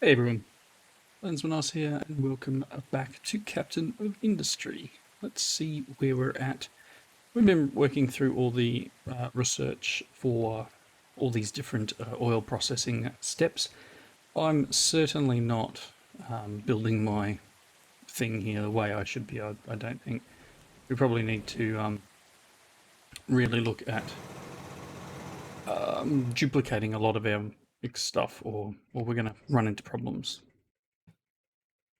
Hey everyone, Lensmanos here, and welcome back to Captain of Industry. Let's see where we're at. We've been working through all the research for all these different oil processing steps. I'm certainly not building my thing here the way I should be. I don't think. We probably need to really look at duplicating a lot of our stuff, or we're going to run into problems.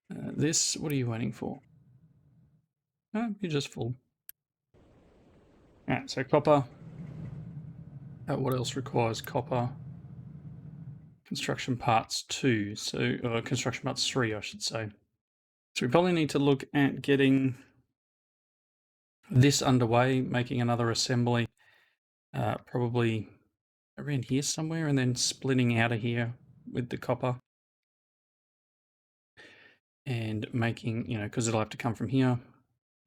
What are you waiting for? You're just full. Alright, so copper. What else requires copper? Construction parts 2, so construction parts 3, I should say. So we probably need to look at getting this underway, making another assembly, probably around here somewhere, and then splitting out of here with the copper. And making, because it'll have to come from here.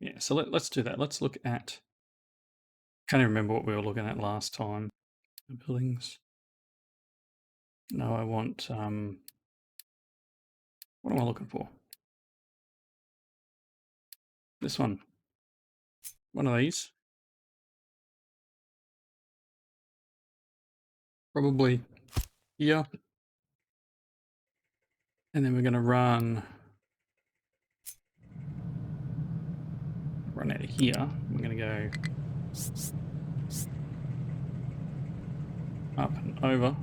Yeah, so let's do that. Let's look at, can't even remember what we were looking at last time. Buildings. No, I want, what am I looking for? This one. One of these. Probably here. And then we're going to run out of here. We're going to go up and over.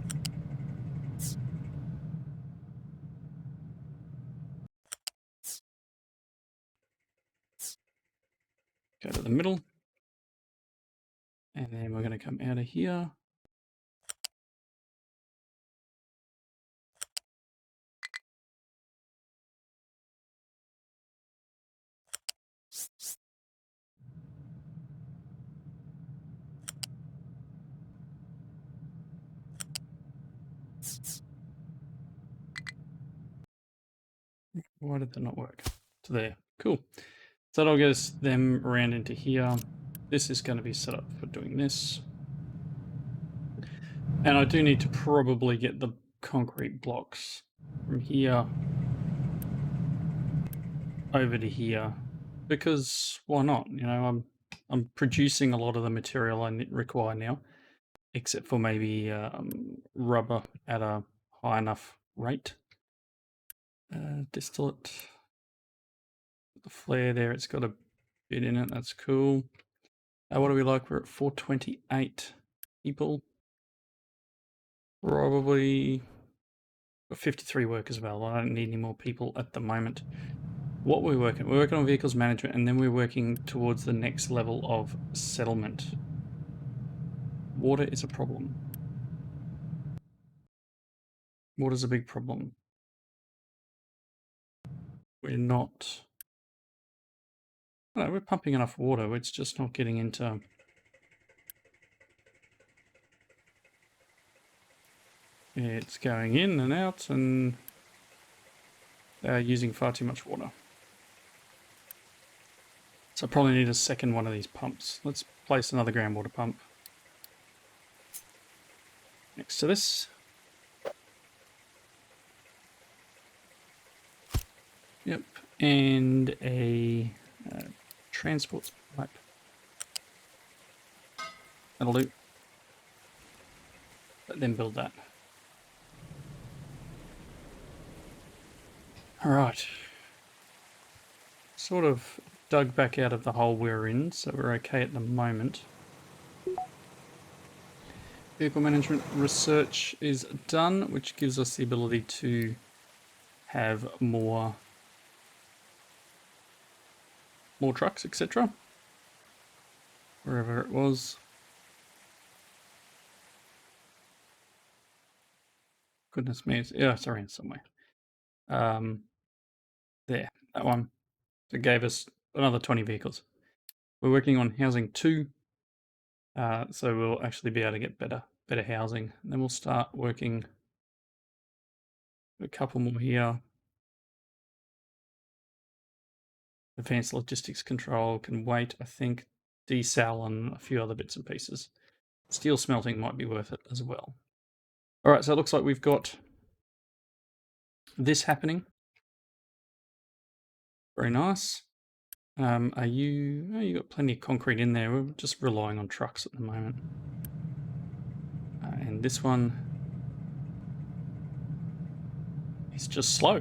Go to the middle. And then we're going to come out of here. Why did that not work? So there. Cool. So that'll get us them around into here. This is going to be set up for doing this. And I do need to probably get the concrete blocks from here over to here, because why not? I'm producing a lot of the material I require now, except for maybe rubber at a high enough rate. Distillate, the flare there, it's got a bit in it, that's cool. What do we like? We're at 428 people. Probably 53 workers available. I don't need any more people at the moment. What we're working on vehicles management, and then we're working towards the next level of settlement. Water is a problem. Water's a big problem. We're not... No, we're pumping enough water, it's just not getting into... It's going in and out, and they're using far too much water. So I probably need a second one of these pumps. Let's place another groundwater pump next to this. Yep, and a transport pipe. That'll do. But then build that. Alright. Sort of dug back out of the hole we're in, so we're okay at the moment. Vehicle management research is done, which gives us the ability to have more trucks, etc. Wherever it was. Goodness me, it's around somewhere. There, that one. It gave us another 20 vehicles. We're working on housing 2, so we'll actually be able to get better housing. And then we'll start working a couple more here. Advanced logistics control can wait, I think. Desal and a few other bits and pieces. Steel smelting might be worth it as well. All right, so it looks like we've got this happening. Very nice. Are you... Oh, you got plenty of concrete in there. We're just relying on trucks at the moment. And this one is just slow.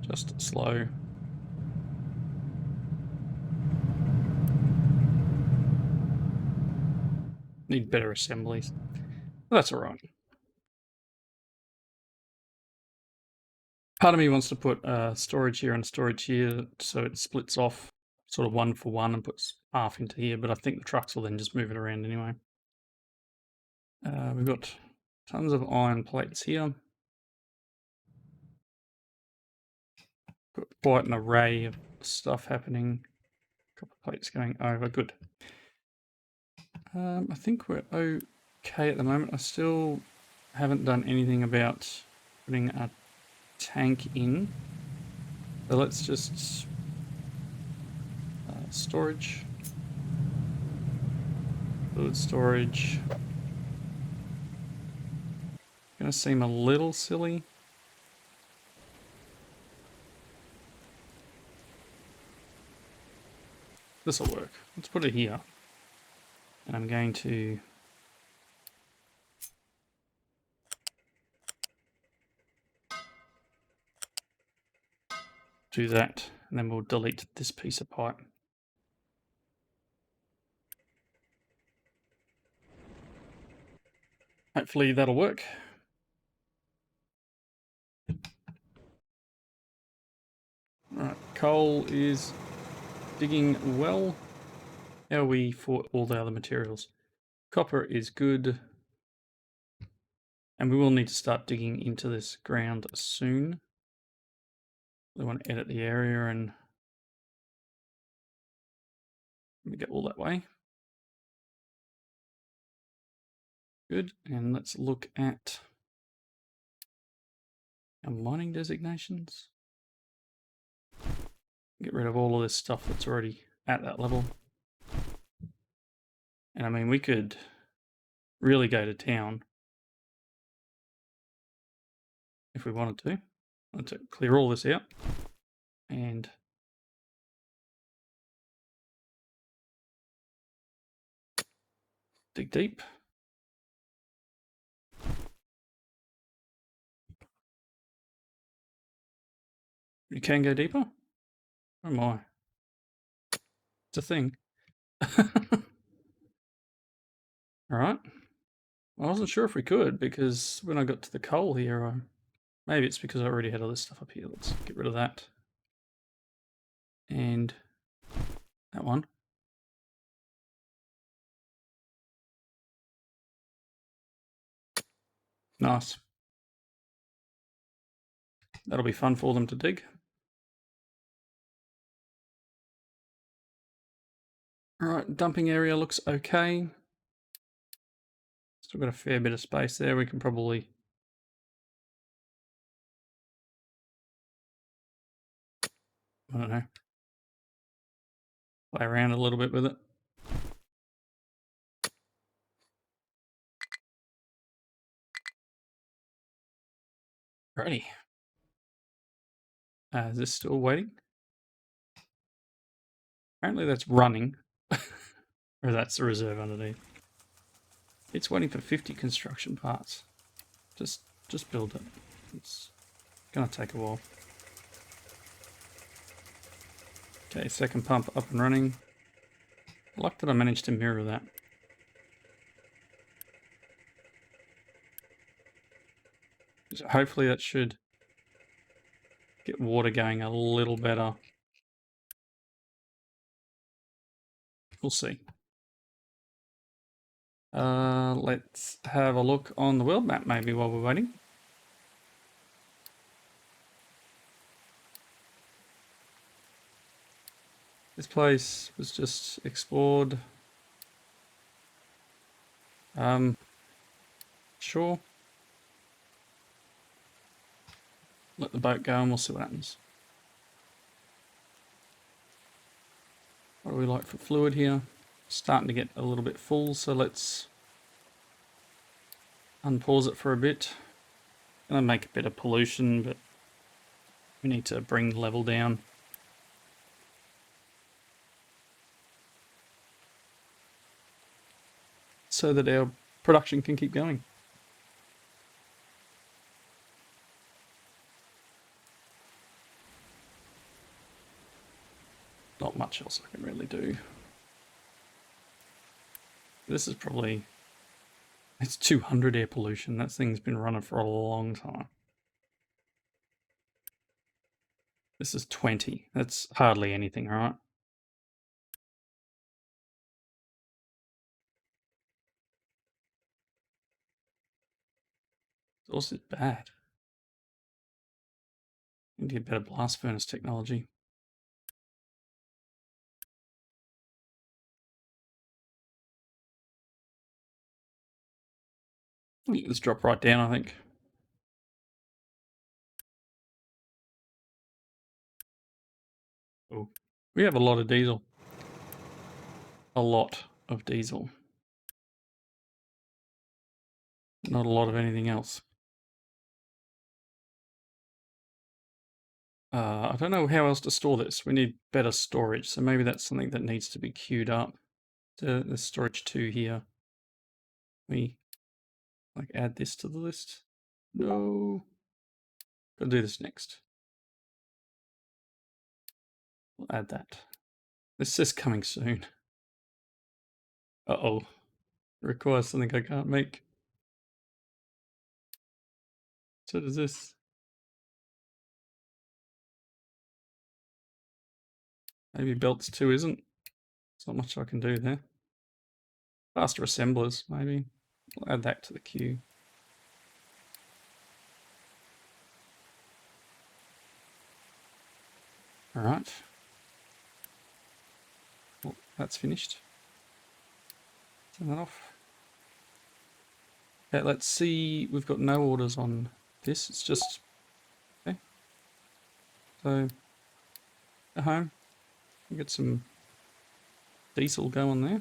Just slow. Need better assemblies. But that's all right. Part of me wants to put storage here and storage here so it splits off sort of one for one and puts half into here, but I think the trucks will then just move it around anyway. We've got tons of iron plates here. Got quite an array of stuff happening. A couple of plates going over. Good. I think we're okay at the moment. I still haven't done anything about putting a tank in. So let's just storage, fluid storage. Gonna seem a little silly. This'll work. Let's put it here. And I'm going to do that, and then we'll delete this piece of pipe. Hopefully that'll work. Alright, coal is digging well. How are we for all the other materials? Copper is good. And we will need to start digging into this ground soon. We want to edit the area and let me get all that way. Good, and let's look at our mining designations. Get rid of all of this stuff that's already at that level. And I mean, we could really go to town if we wanted to. Let's clear all this out and dig deep. You can go deeper? Oh my. It's a thing. Alright. I wasn't sure if we could because when I got to the coal here, maybe it's because I already had all this stuff up here. Let's get rid of that. And that one. Nice. That'll be fun for them to dig. Alright, dumping area looks okay. Still got a fair bit of space there. We can probably... I don't know. Play around a little bit with it. Ready. Is this still waiting? Apparently that's running. Or that's the reserve underneath. It's waiting for 50 construction parts. Just build it. It's gonna take a while. Okay, second pump up and running. I like that I managed to mirror that. So hopefully that should get water going a little better. We'll see. Let's have a look on the world map maybe while we're waiting. This place was just explored. Sure. Let the boat go and we'll see what happens. What do we like for fluid here? Starting to get a little bit full, so let's unpause it for a bit. Gonna make a bit of pollution, but we need to bring the level down. So that our production can keep going. Not much else I can really do. This is probably... It's 200 air pollution. That thing's been running for a long time. This is 20. That's hardly anything, right? It's also bad. We need to get better blast furnace technology. Let's drop right down, I think. Oh, we have a lot of diesel. A lot of diesel. Not a lot of anything else. I don't know how else to store this. We need better storage, so maybe that's something that needs to be queued up. To the storage 2 here. We like add this to the list. No. Gotta do this next. We'll add that. This says coming soon. Uh-oh. Requires something I can't make. So does this. Maybe belts 2 isn't. There's not much I can do there. Faster assemblers, maybe. We'll add that to the queue. Alright. Well, that's finished. Turn that off. Okay, let's see. We've got no orders on this. It's just... Okay. So, go home. Get some diesel going there.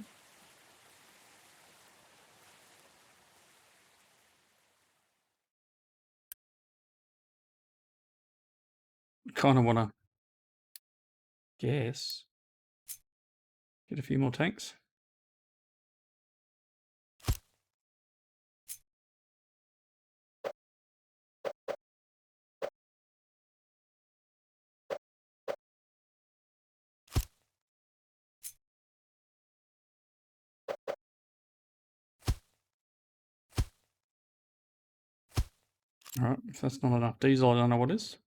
Kind of want to guess. Get a few more tanks. Alright, if that's not enough diesel, I don't know what is.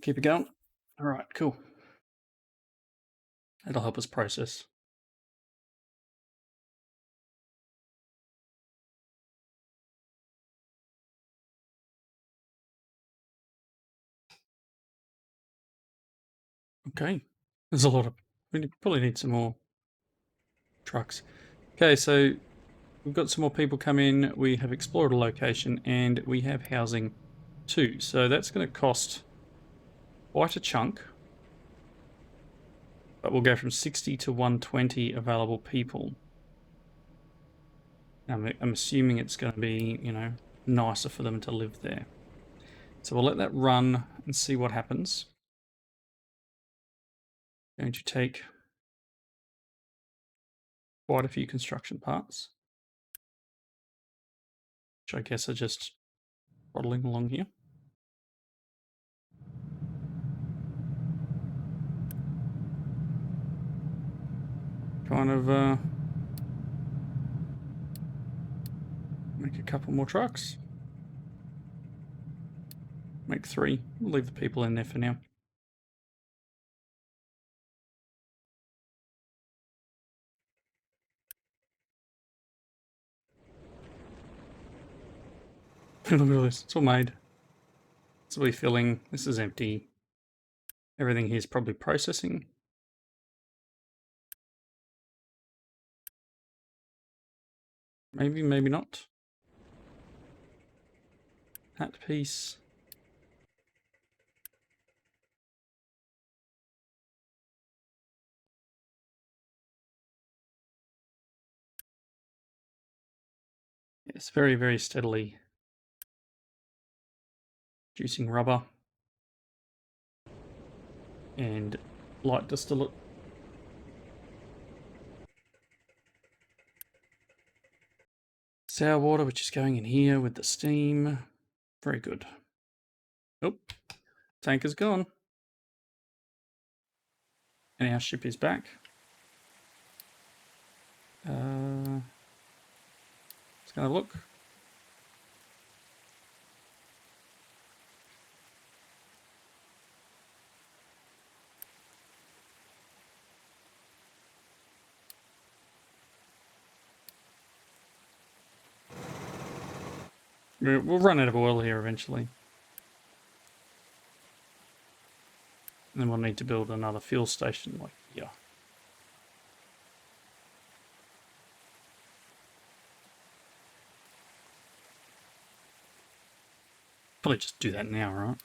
Keep it going. Alright, cool. That'll help us process. Okay. There's a lot of... We probably need some more trucks. Okay, so we've got some more people come in. We have explored a location and we have housing too. So that's going to cost quite a chunk. But we'll go from 60 to 120 available people. I'm assuming it's going to be, you know, nicer for them to live there. So we'll let that run and see what happens. Going to take quite a few construction parts, which I guess are just bottling along here. Kind of make a couple more trucks. Make 3. We'll leave the people in there for now. Look at all this. It's all made. This will be filling. This is empty. Everything here is probably processing. Maybe, maybe not. That piece. It's very, very steadily producing rubber and light distillate. Sour water, which is going in here with the steam. Very good. Oh, tank is gone. And our ship is back. Let's go have a look. We'll run out of oil here eventually. And then we'll need to build another fuel station like here. Probably just do that now, right?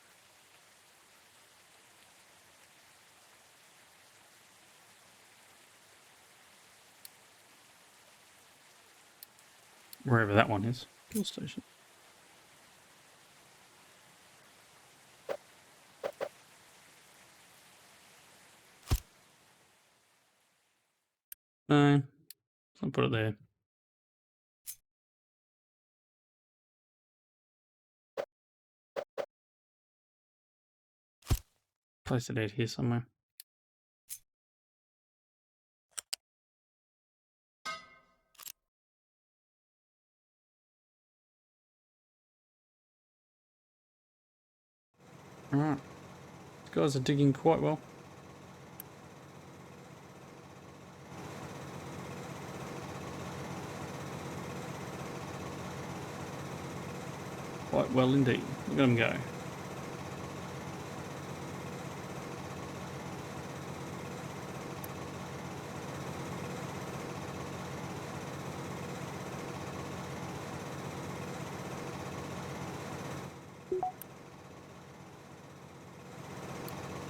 Wherever that one is. Fuel station. No. I'll put it there. Place it out here somewhere. Alright. These guys are digging quite well. Quite well indeed. Look at them go.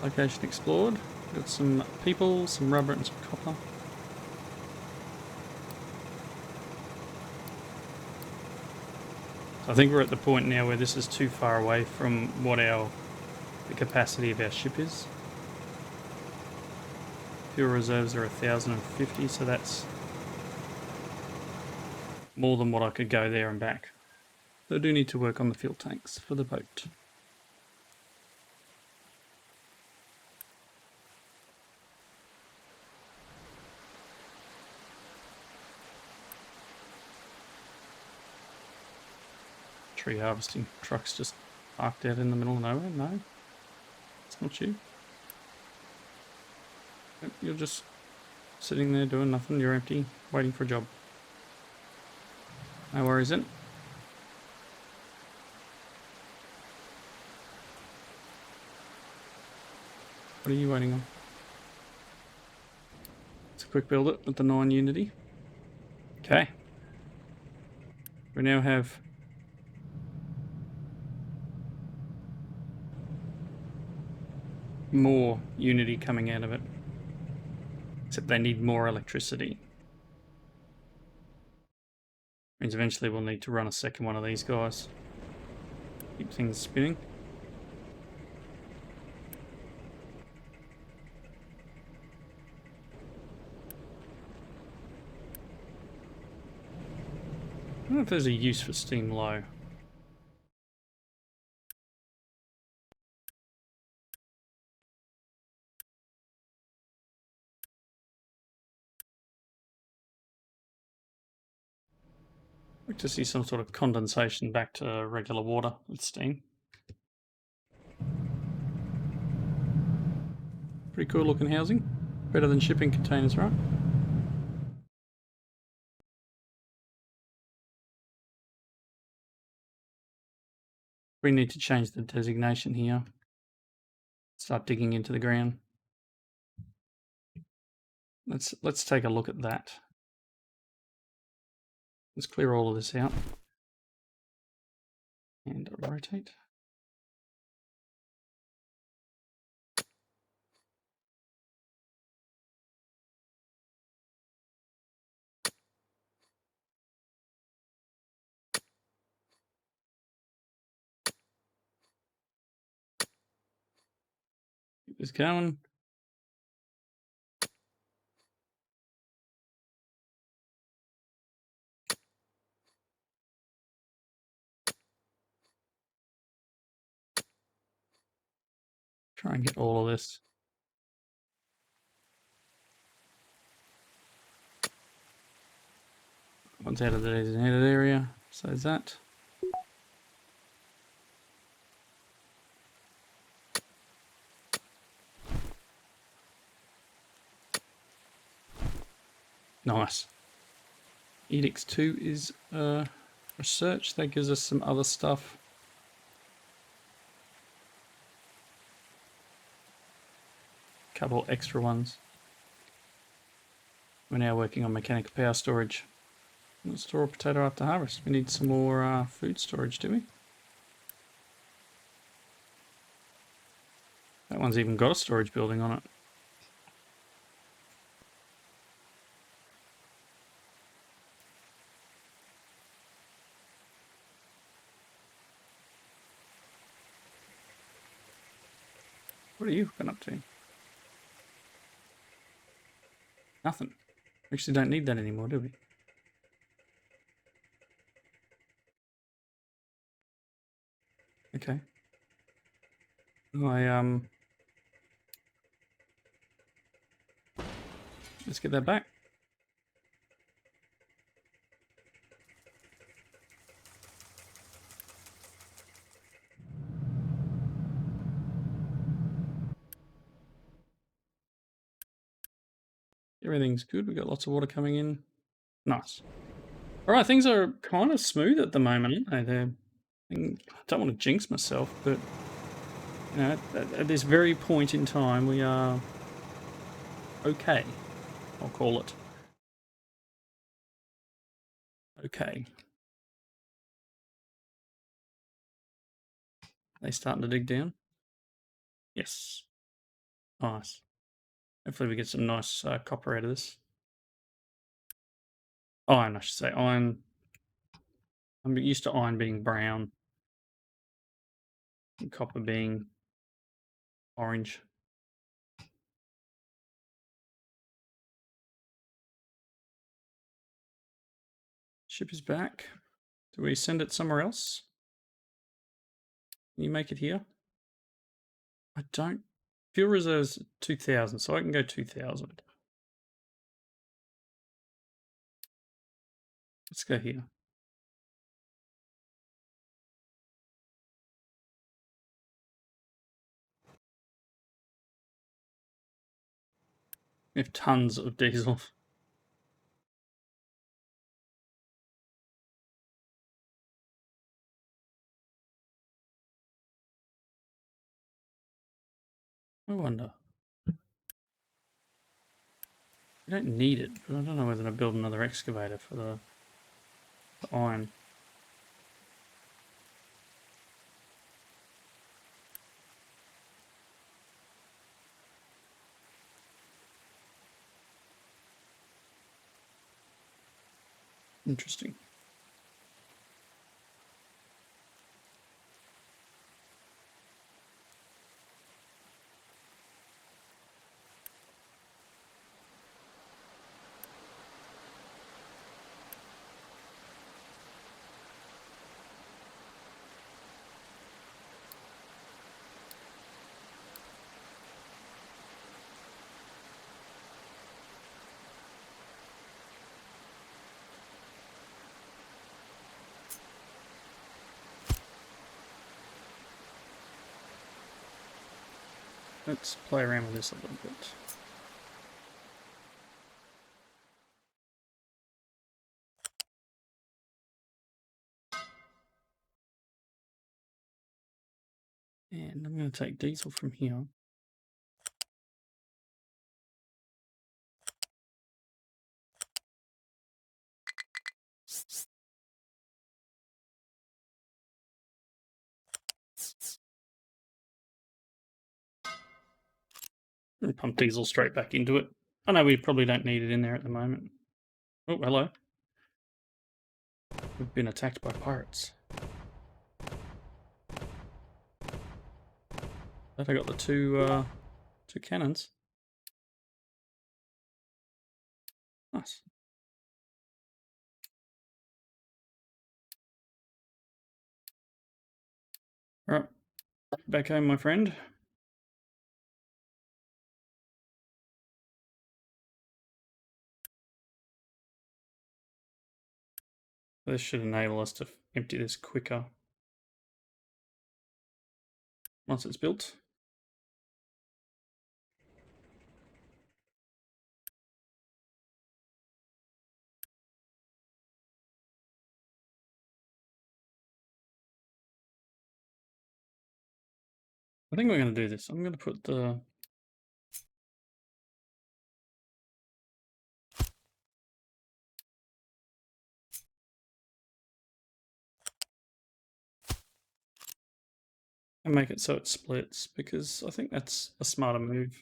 Location explored. Got some people, some rubber and some copper. I think we're at the point now where this is too far away from what the capacity of our ship is. Fuel reserves are 1,050, so that's more than what I could go there and back. So I do need to work on the fuel tanks for the boat. Tree harvesting truck's just parked out in the middle of nowhere. No, it's not you. You're just sitting there doing nothing. You're empty, waiting for a job. No worries then. What are you waiting on? Let's quick build it with the 9 Unity. Okay. We now have more Unity coming out of it. Except they need more electricity. Means eventually we'll need to run a second one of these guys. Keep things spinning. I don't know if there's a use for steam low. I'd like to see some sort of condensation back to regular water with steam. Pretty cool looking housing. Better than shipping containers, right? We need to change the designation here. Start digging into the ground. Let's take a look at that. Let's clear all of this out. And rotate. Keep this going. Try and get all of this. One's out of the designated area, so is that. Nice. Edix 2 is research. That gives us some other stuff. Couple extra ones. We're now working on mechanical power storage. Let's store a potato after harvest. We need some more food storage, do we? That one's even got a storage building on it. What are you been up to? Nothing. We actually don't need that anymore, do we? Okay. Let's get that back. Everything's good. We've got lots of water coming in. Nice. All right, things are kind of smooth at the moment, aren't they? I don't want to jinx myself, but you know, at this very point in time, we are okay. I'll call it okay. They starting to dig down? Yes. Nice. Hopefully, we get some nice copper out of this. Iron, I should say. Iron. I'm used to iron being brown and copper being orange. Ship is back. Do we send it somewhere else? Can you make it here? I don't. Fuel reserves 2,000, so I can go 2,000. Let's go here. We have tons of diesel. I wonder. We don't need it, but I don't know whether to build another excavator for the iron. Interesting. Let's play around with this a little bit. And I'm going to take diesel from here. And pump diesel straight back into it. I know we probably don't need it in there at the moment. Oh, hello. We've been attacked by pirates. But I got the two 2 cannons. Nice. Alright, back home, my friend. This should enable us to empty this quicker once it's built. I think we're going to do this. I'm going to put the... and make it so it splits, because I think that's a smarter move.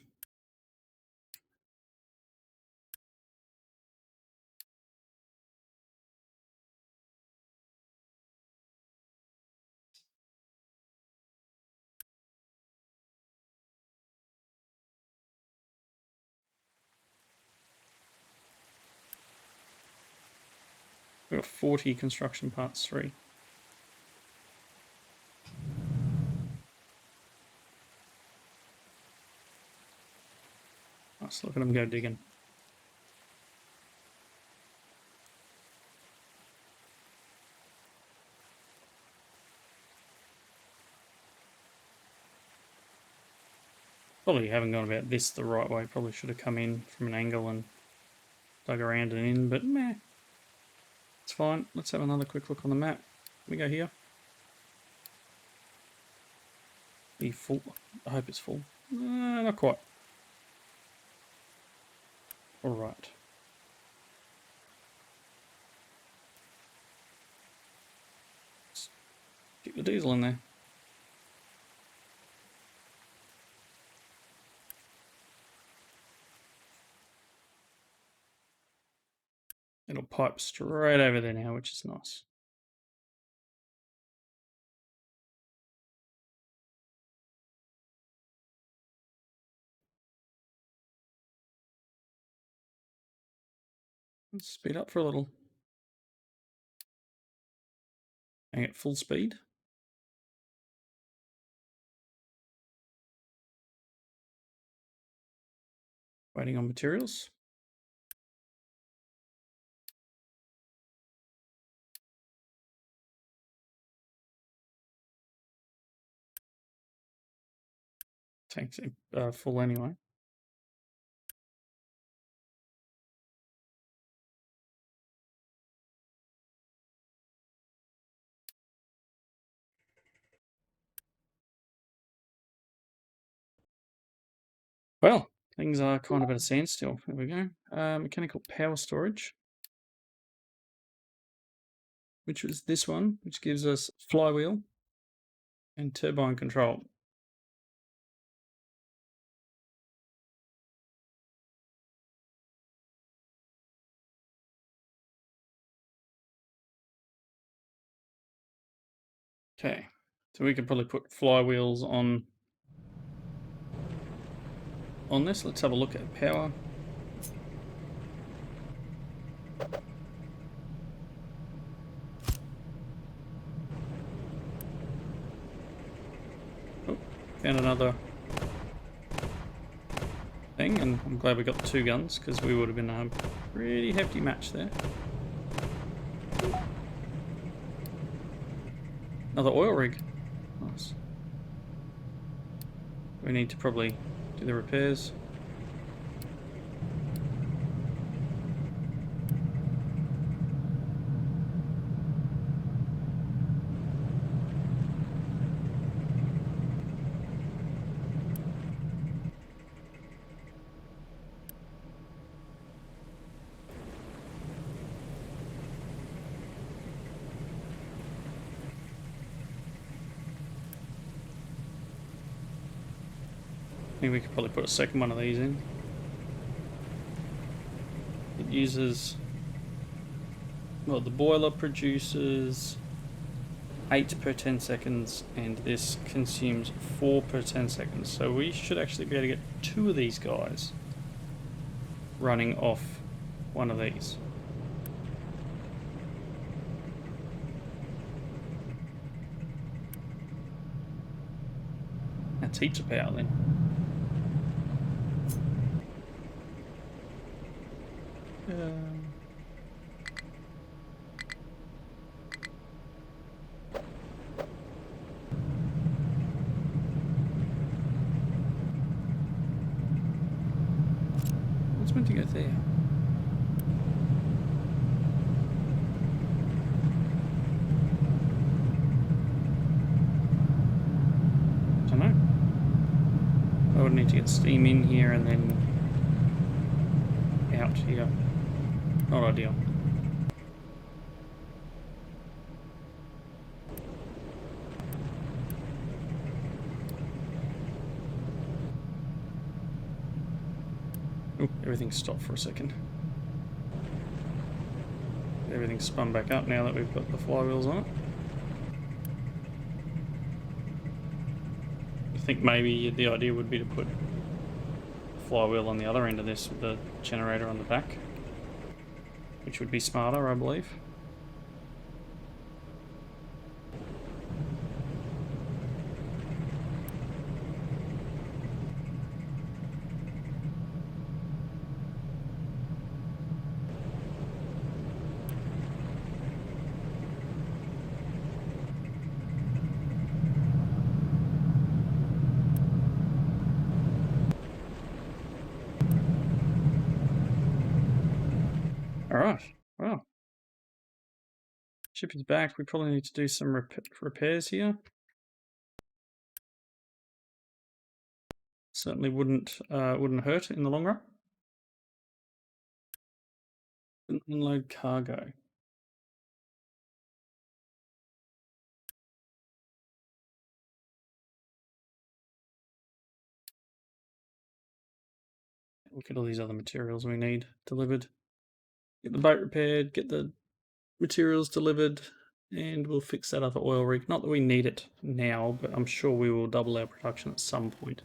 We've got 40 construction parts 3. Nice, look at them go digging. Probably haven't gone about this the right way. Probably should have come in from an angle and dug around and in, but meh. It's fine. Let's have another quick look on the map. We go here. Be full. I hope it's full. Not quite. Alright. Keep the diesel in there. It'll pipe straight over there now, which is nice. Let's speed up for a little. And at full speed. Waiting on materials. Tank's full anyway. Well, things are kind of at a standstill. There we go. Mechanical power storage, which was this one, which gives us flywheel and turbine control. Okay, so we could probably put flywheels on this. Let's have a look at power. Oh, found another thing, and I'm glad we got the 2 guns, because we would have been a pretty hefty match there. Another oil rig. Nice. We need to probably do the repairs. I think we could probably put a second one of these in. It uses, well, the boiler produces 8 per 10 seconds, and this consumes 4 per 10 seconds. So we should actually be able to get 2 of these guys running off one of these. That's heaps of power then. What's meant to go there? I don't know. I would need to get steam in here and then out here. Not ideal. Oh, everything stopped for a second. Everything's spun back up now that we've got the flywheels on it. I think maybe the idea would be to put a flywheel on the other end of this with the generator on the back, which would be smarter, I believe. Alright, well. Ship is back. We probably need to do some repairs here. Certainly wouldn't hurt in the long run. Unload cargo. Look at all these other materials we need delivered. Get the boat repaired, get the materials delivered, and we'll fix that other oil rig. Not that we need it now, but I'm sure we will double our production at some point.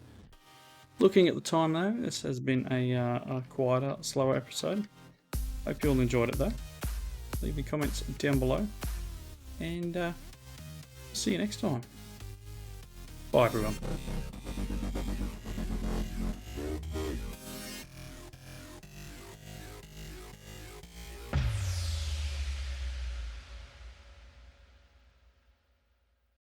Looking at the time though, this has been a quieter, slower episode. Hope you all enjoyed it though. Leave your comments down below, and see you next time. Bye everyone.